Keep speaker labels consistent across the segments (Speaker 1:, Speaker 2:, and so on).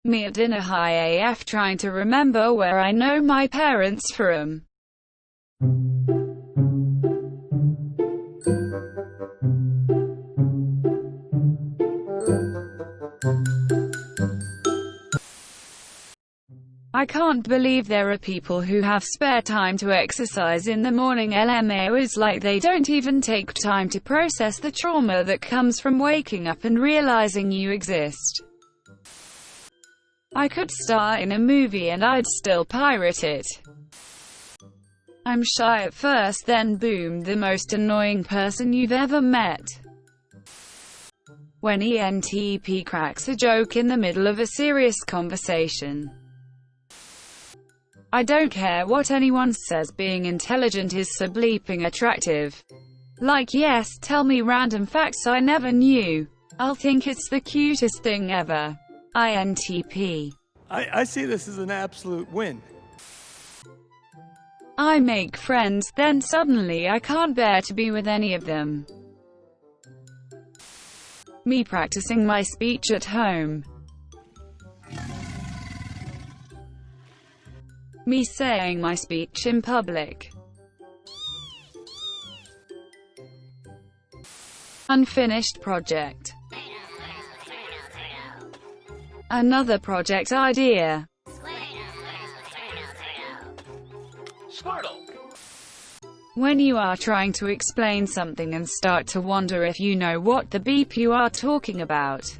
Speaker 1: Me at dinner high AF trying to remember where I know my parents from. I can't believe there are people who have spare time to exercise in the morning. LMAO is like they don't even take time to process the trauma that comes from waking up and realizing you exist. I could star in a movie and I'd still pirate it. I'm shy at first, then boom, the most annoying person you've ever met. When ENTP cracks a joke in the middle of a serious conversation. I don't care what anyone says, being intelligent is so bleeping attractive. Like, yes, tell me random facts I never knew. I'll think it's the cutest thing ever. INTP.
Speaker 2: I see this as an absolute win.
Speaker 1: I make friends, then suddenly I can't bear to be with any of them. Me practicing my speech at home. Me saying my speech in public. Unfinished project. Another project idea. When you are trying to explain something and start to wonder if you know what the beep you are talking about.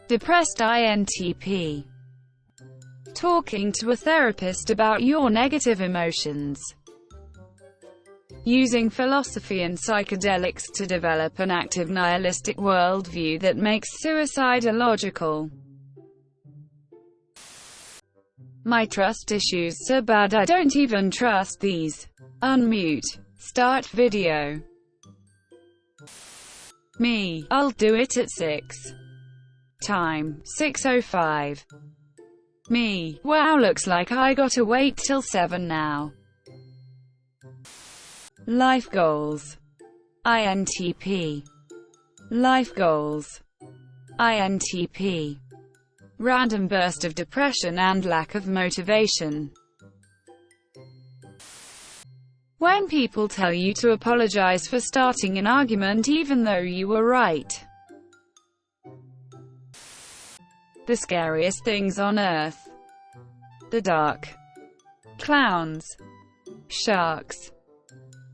Speaker 1: Depressed INTP. Talking to a therapist about your negative emotions. Using philosophy and psychedelics to develop an active nihilistic worldview that makes suicide illogical. My trust issues so bad I don't even trust these. Unmute. Start video. Me, I'll do it at 6. Time, 6:05. Me, wow, looks like I gotta wait till 7 now. Life goals. INTP. Life goals. INTP. Random burst of depression and lack of motivation. When people tell you to apologize for starting an argument even though you were right. The scariest things on earth. The dark. Clowns. Sharks.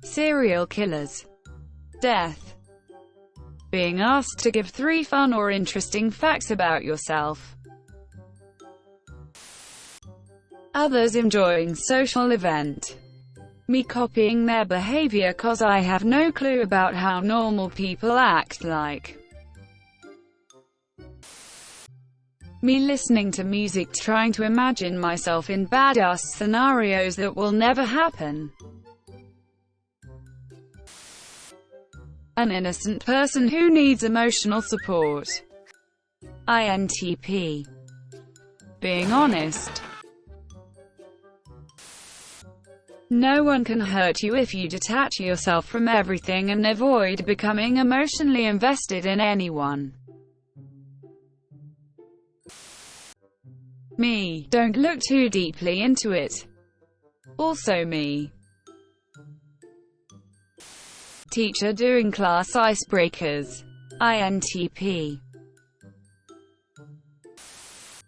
Speaker 1: Serial killers. Death. Being asked to give 3 fun or interesting facts about yourself. Others enjoying social event. Me copying their behavior cause I have no clue about how normal people act like. Me listening to music trying to imagine myself in badass scenarios that will never happen. An innocent person who needs emotional support. INTP. Being honest. No one can hurt you if you detach yourself from everything and avoid becoming emotionally invested in anyone. Me, don't look too deeply into it. Also me. Teacher doing class icebreakers. INTP.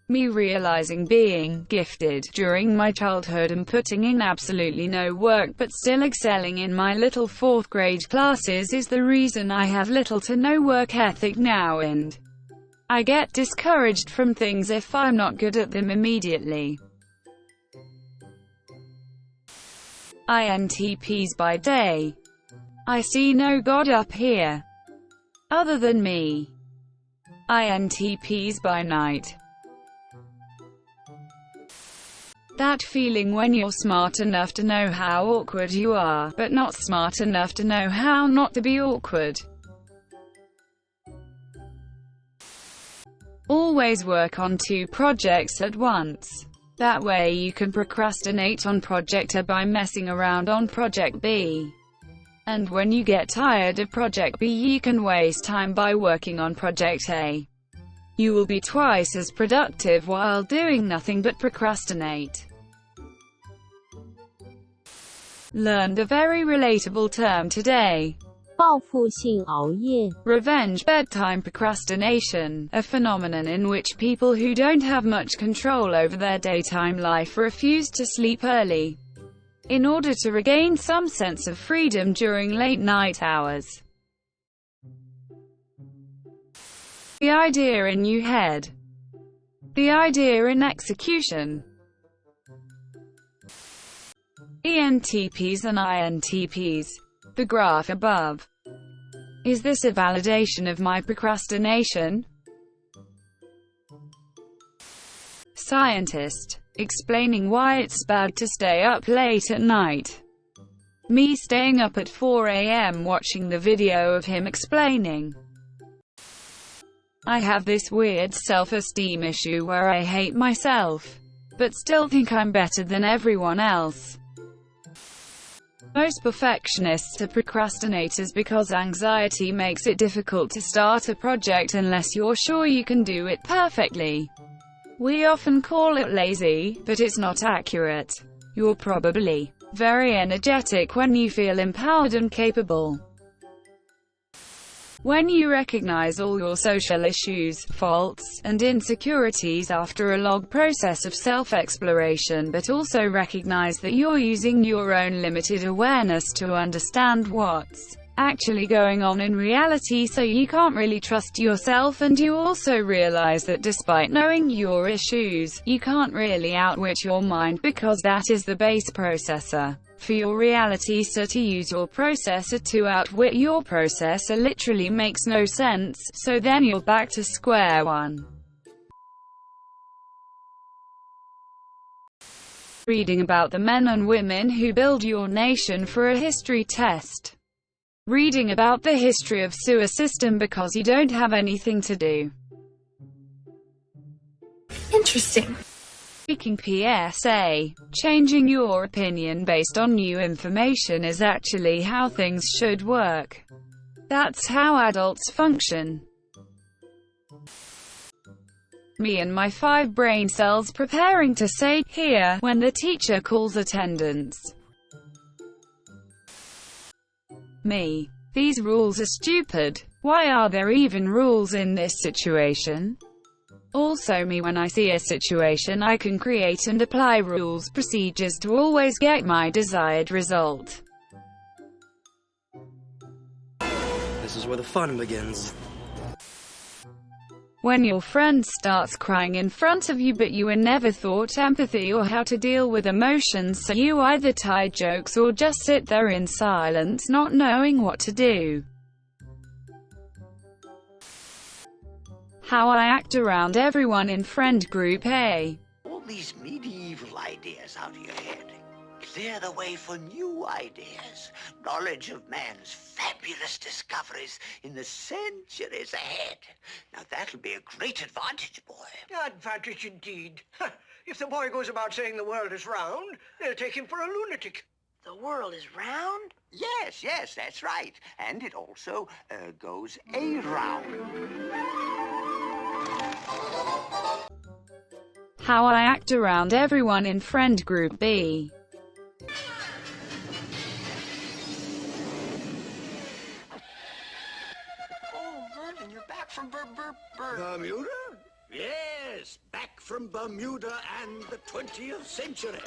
Speaker 1: Me realizing being gifted during my childhood and putting in absolutely no work but still excelling in my little 4th grade classes is the reason I have little to no work ethic now, and I get discouraged from things if I'm not good at them immediately. INTPs by day. I see no God up here. Other than me. INTPs by night. That feeling when you're smart enough to know how awkward you are, but not smart enough to know how not to be awkward. Always work on 2 projects at once. That way you can procrastinate on project A by messing around on project B. And when you get tired of project B, you can waste time by working on project A. You will be twice as productive while doing nothing but procrastinate. Learned a very relatable term today.
Speaker 3: 报复性熬夜
Speaker 1: Revenge bedtime procrastination, a phenomenon in which people who don't have much control over their daytime life refuse to sleep early, in order to regain some sense of freedom during late night hours. The idea in your head. The idea in execution. ENTPs and INTPs. The graph above. Is this a validation of my procrastination? Scientist. Explaining why it's bad to stay up late at night. Me staying up at 4 a.m. watching the video of him explaining. I have this weird self-esteem issue where I hate myself, but still think I'm better than everyone else. Most perfectionists are procrastinators because anxiety makes it difficult to start a project unless you're sure you can do it perfectly. We often call it lazy, but it's not accurate. You're probably very energetic when you feel empowered and capable. When you recognize all your social issues, faults, and insecurities after a long process of self-exploration, but also recognize that you're using your own limited awareness to understand what's actually going on in reality, so you can't really trust yourself, and you also realize that despite knowing your issues, you can't really outwit your mind because that is the base processor for your reality, so to use your processor to outwit your processor literally makes no sense, so then you're back to square one. Reading about the men and women who build your nation for a history test. Reading about the history of sewer system because you don't have anything to do.
Speaker 4: Interesting.
Speaker 1: Speaking PSA. Changing your opinion based on new information is actually how things should work. That's how adults function. Me and my 5 brain cells preparing to say, here, when the teacher calls attendance. Me. These rules are stupid. Why are there even rules in this situation? Also me, when I see a situation I can create and apply rules, procedures to always get my desired result.
Speaker 5: This is where the fun begins.
Speaker 1: When your friend starts crying in front of you but you were never taught empathy or how to deal with emotions, so you either tie jokes or just sit there in silence not knowing what to do. How I act around everyone in friend group A.
Speaker 6: All these medieval ideas out of your head. Clear the way for new ideas. Knowledge of man's fabulous discoveries in the centuries ahead. Now that'll be a great advantage, boy.
Speaker 7: Advantage indeed. If the boy goes about saying the world is round, they'll take him for a lunatic.
Speaker 6: The world is round? Yes, that's right. And it also goes around.
Speaker 1: How I act around everyone in friend group B.
Speaker 6: Oh, Vernon, you're back from
Speaker 7: Bermuda? Yes, back from Bermuda and the 20th century.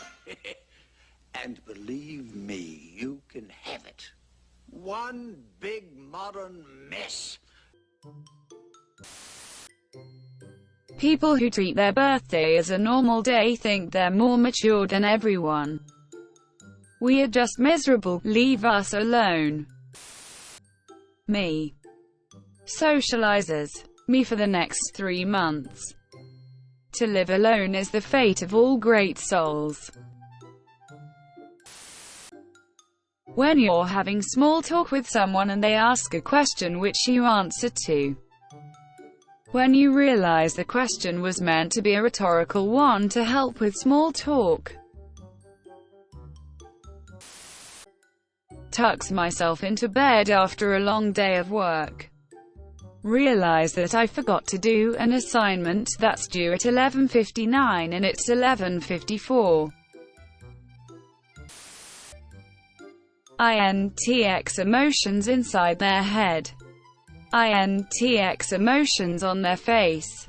Speaker 6: And believe me, you can have it.
Speaker 7: One big modern mess.
Speaker 1: People who treat their birthday as a normal day think they're more mature than everyone. We are just miserable, leave us alone. Me. Socializers. Me for the next 3 months. To live alone is the fate of all great souls. When you're having small talk with someone and they ask a question which you answer to. When you realize the question was meant to be a rhetorical one to help with small talk. Tucks myself into bed after a long day of work. Realize that I forgot to do an assignment that's due at 11:59 and it's 11:54. INTX emotions inside their head. INTX emotions on their face.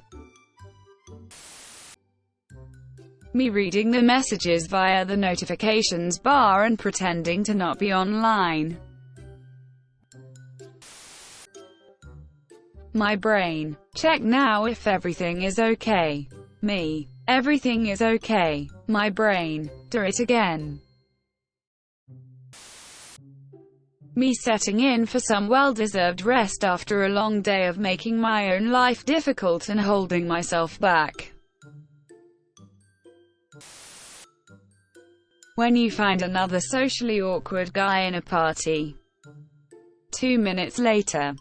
Speaker 1: Me reading the messages via the notifications bar and pretending to not be online. My brain. Check now if everything is okay. Me. Everything is okay. My brain. Do it again. Me setting in for some well-deserved rest after a long day of making my own life difficult and holding myself back. When you find another socially awkward guy in a party. 2 minutes later.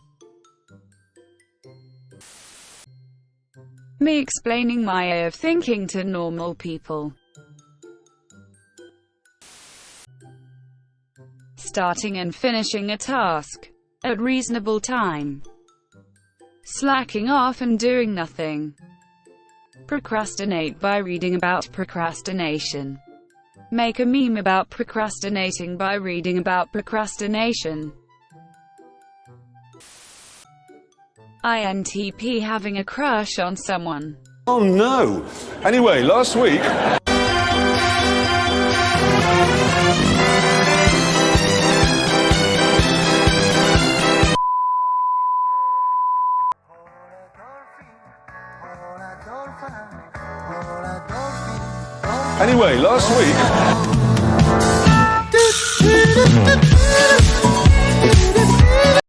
Speaker 1: Me explaining my way of thinking to normal people. Starting and finishing a task at reasonable time. Slacking off and doing nothing. Procrastinate by reading about procrastination. Make a meme about procrastinating by reading about procrastination. INTP having a crush on someone.
Speaker 4: Oh no! Anyway, last week... Anyway, last week...